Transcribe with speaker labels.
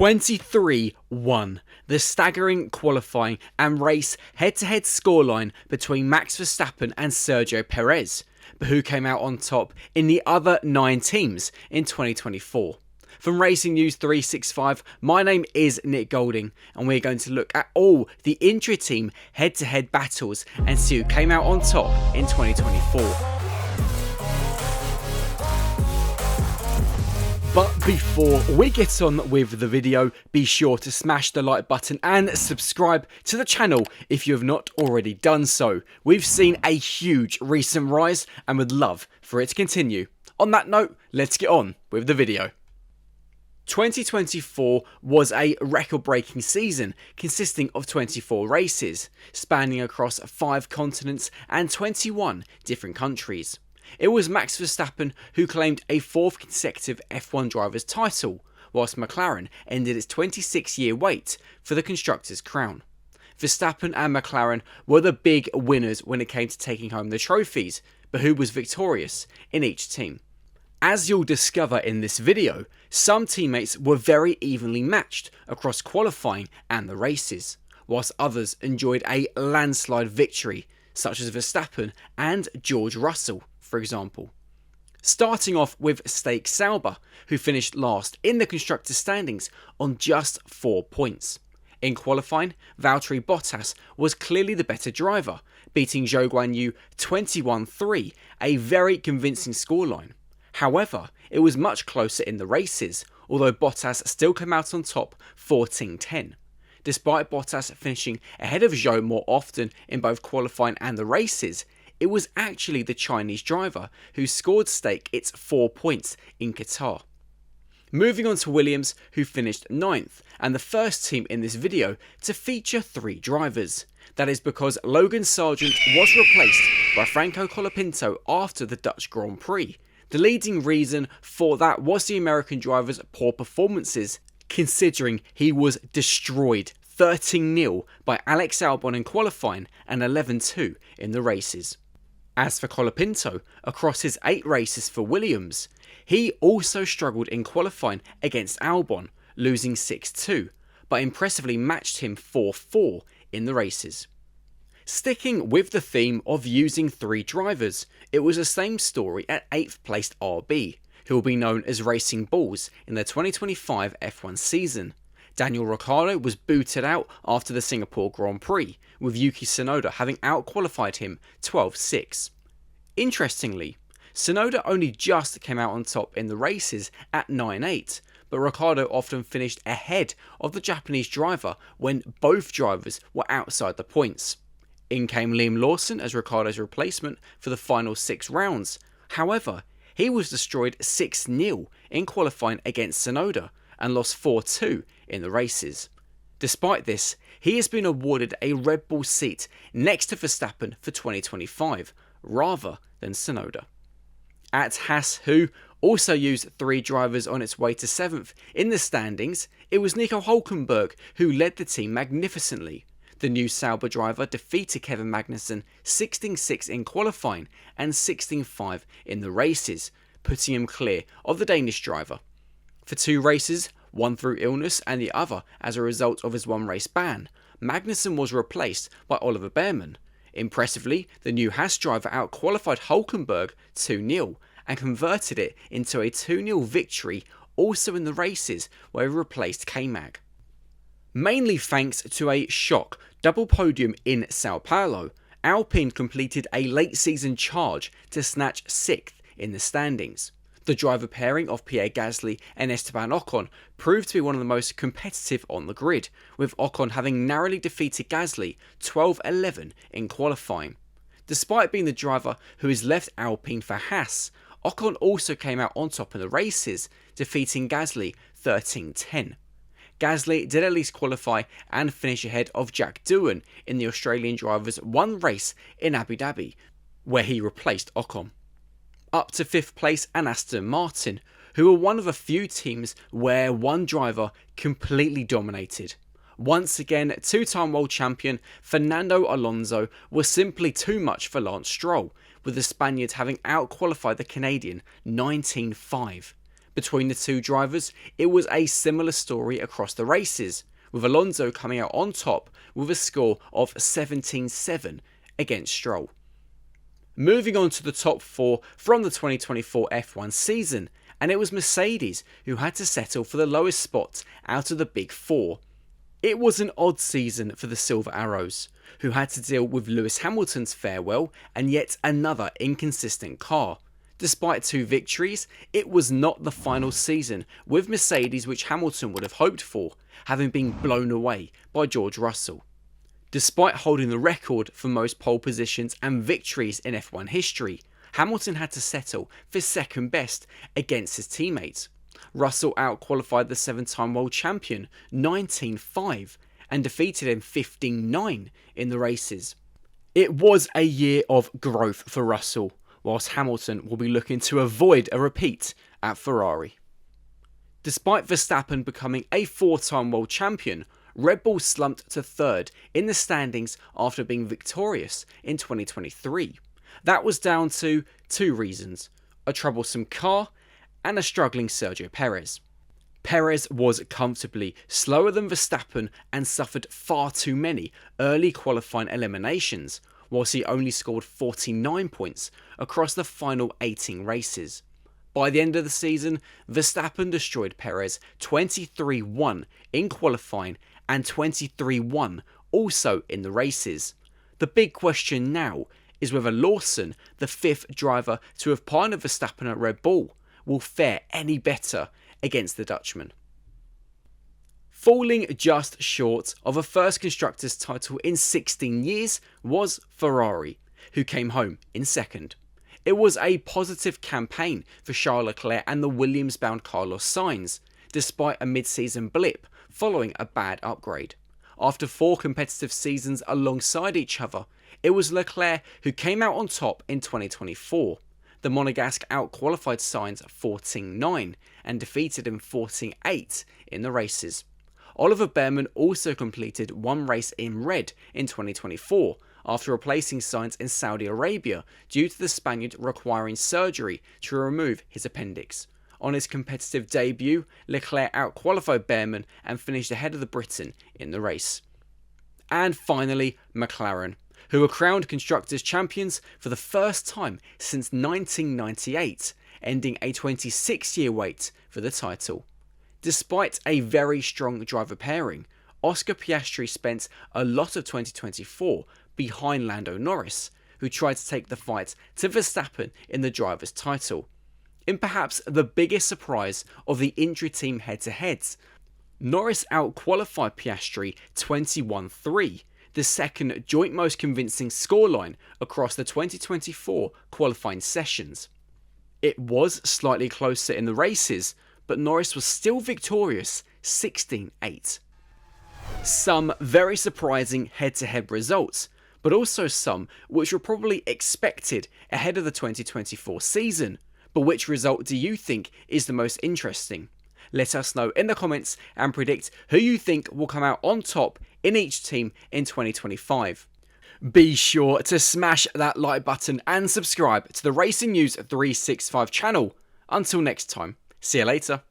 Speaker 1: 23-1, the staggering qualifying and race head-to-head scoreline between Max Verstappen and Sergio Perez, but who came out on top in the other 9 teams in 2024. From Racing News 365, my name is Nick Golding, and we're going to look at all the intra-team head-to-head battles and see who came out on top in 2024. But before we get on with the video, be sure to smash the like button and subscribe to the channel if you have not already done so. We've seen a huge recent rise and would love for it to continue. On that note, let's get on with the video. 2024 was a record-breaking season consisting of 24 races, spanning across 5 continents and 21 different countries. It was Max Verstappen who claimed a 4th consecutive F1 driver's title, whilst McLaren ended its 26-year wait for the constructor's crown. Verstappen and McLaren were the big winners when it came to taking home the trophies, but who was victorious in each team? As you'll discover in this video, some teammates were very evenly matched across qualifying and the races, whilst others enjoyed a landslide victory, such as Verstappen and George Russell, for example. Starting off with Stake Sauber, who finished last in the constructors' standings on just 4 points. In qualifying, Valtteri Bottas was clearly the better driver, beating Zhou Guanyu 21-3, a very convincing scoreline. However, it was much closer in the races, although Bottas still came out on top 14-10. Despite Bottas finishing ahead of Zhou more often in both qualifying and the races, it was actually the Chinese driver who scored Stake its 4 points in Qatar. Moving on to Williams, who finished 9th, and the first team in this video to feature 3 drivers. That is because Logan Sargent was replaced by Franco Colapinto after the Dutch Grand Prix. The leading reason for that was the American driver's poor performances, considering he was destroyed 13-0 by Alex Albon in qualifying and 11-2 in the races. As for Colapinto, across his 8 races for Williams, he also struggled in qualifying against Albon, losing 6-2, but impressively matched him 4-4 in the races. Sticking with the theme of using 3 drivers, it was the same story at 8th placed RB, who will be known as Racing Bulls in the 2025 F1 season. Daniel Ricciardo was booted out after the Singapore Grand Prix, with Yuki Tsunoda having outqualified him 12-6. Interestingly, Tsunoda only just came out on top in the races at 9-8, but Ricciardo often finished ahead of the Japanese driver when both drivers were outside the points. In came Liam Lawson as Ricciardo's replacement for the final 6 rounds. However, he was destroyed 6-0 in qualifying against Tsunoda and lost 4-2 in the races. Despite this, he has been awarded a Red Bull seat next to Verstappen for 2025, rather than Tsunoda. At Haas, who also used 3 drivers on its way to 7th in the standings, it was Nico Hülkenberg who led the team magnificently. The new Sauber driver defeated Kevin Magnussen 16-6 in qualifying and 16-5 in the races, putting him clear of the Danish driver. For 2 races, one through illness and the other as a result of his 1-race ban, Magnussen was replaced by Oliver Bearman. Impressively, the new Haas driver outqualified Hülkenberg 2-0 and converted it into a 2-0 victory also in the races where he replaced K-Mag. Mainly thanks to a shock double podium in Sao Paulo, Alpine completed a late season charge to snatch 6th in the standings. The driver pairing of Pierre Gasly and Esteban Ocon proved to be one of the most competitive on the grid, with Ocon having narrowly defeated Gasly 12-11 in qualifying. Despite being the driver who has left Alpine for Haas, Ocon also came out on top in the races, defeating Gasly 13-10. Gasly did at least qualify and finish ahead of Jack Doohan in the Australian driver's 1 race in Abu Dhabi, where he replaced Ocon. Up to 5th place and Aston Martin, who were one of a few teams where one driver completely dominated. Once again, 2-time world champion Fernando Alonso was simply too much for Lance Stroll, with the Spaniard having outqualified the Canadian 19-5. Between the two drivers, it was a similar story across the races, with Alonso coming out on top with a score of 17-7 against Stroll. Moving on to the top 4 from the 2024 F1 season, and it was Mercedes who had to settle for the lowest spot out of the big 4. It was an odd season for the Silver Arrows, who had to deal with Lewis Hamilton's farewell and yet another inconsistent car. Despite 2 victories, it was not the final season with Mercedes which Hamilton would have hoped for, having been blown away by George Russell. Despite holding the record for most pole positions and victories in F1 history, Hamilton had to settle for second best against his teammates. Russell outqualified the 7-time world champion 19-5 and defeated him 15-9 in the races. It was a year of growth for Russell, whilst Hamilton will be looking to avoid a repeat at Ferrari. Despite Verstappen becoming a 4-time world champion, Red Bull slumped to 3rd in the standings after being victorious in 2023. That was down to 2 reasons: a troublesome car and a struggling Sergio Perez. Perez was comfortably slower than Verstappen and suffered far too many early qualifying eliminations, whilst he only scored 49 points across the final 18 races. By the end of the season, Verstappen destroyed Perez 23-1 in qualifying and 23-1 also in the races. The big question now is whether Lawson, the 5th driver to have partnered Verstappen at Red Bull, will fare any better against the Dutchman. Falling just short of a first constructors title in 16 years was Ferrari, who came home in 2nd. It was a positive campaign for Charles Leclerc and the Williams-bound Carlos Sainz, despite a mid-season blip following a bad upgrade. After 4 competitive seasons alongside each other, it was Leclerc who came out on top in 2024. The Monegasque outqualified Sainz 14-9 and defeated him 14-8 in the races. Oliver Behrman also completed 1 race in red in 2024 after replacing Sainz in Saudi Arabia due to the Spaniard requiring surgery to remove his appendix. On his competitive debut, Leclerc outqualified Behrman and finished ahead of the Briton in the race. And finally, McLaren, who were crowned Constructors' Champions for the first time since 1998, ending a 26-year wait for the title. Despite a very strong driver pairing, Oscar Piastri spent a lot of 2024 behind Lando Norris, who tried to take the fight to Verstappen in the driver's title. In perhaps the biggest surprise of the intra-team head-to-heads, Norris outqualified Piastri 21-3, the second joint most convincing scoreline across the 2024 qualifying sessions. It was slightly closer in the races, but Norris was still victorious 16-8. Some very surprising head-to-head results, but also some which were probably expected ahead of the 2024 season. But which result do you think is the most interesting? Let us know in the comments and predict who you think will come out on top in each team in 2025. Be sure to smash that like button and subscribe to the Racing News 365 channel. Until next time, see you later.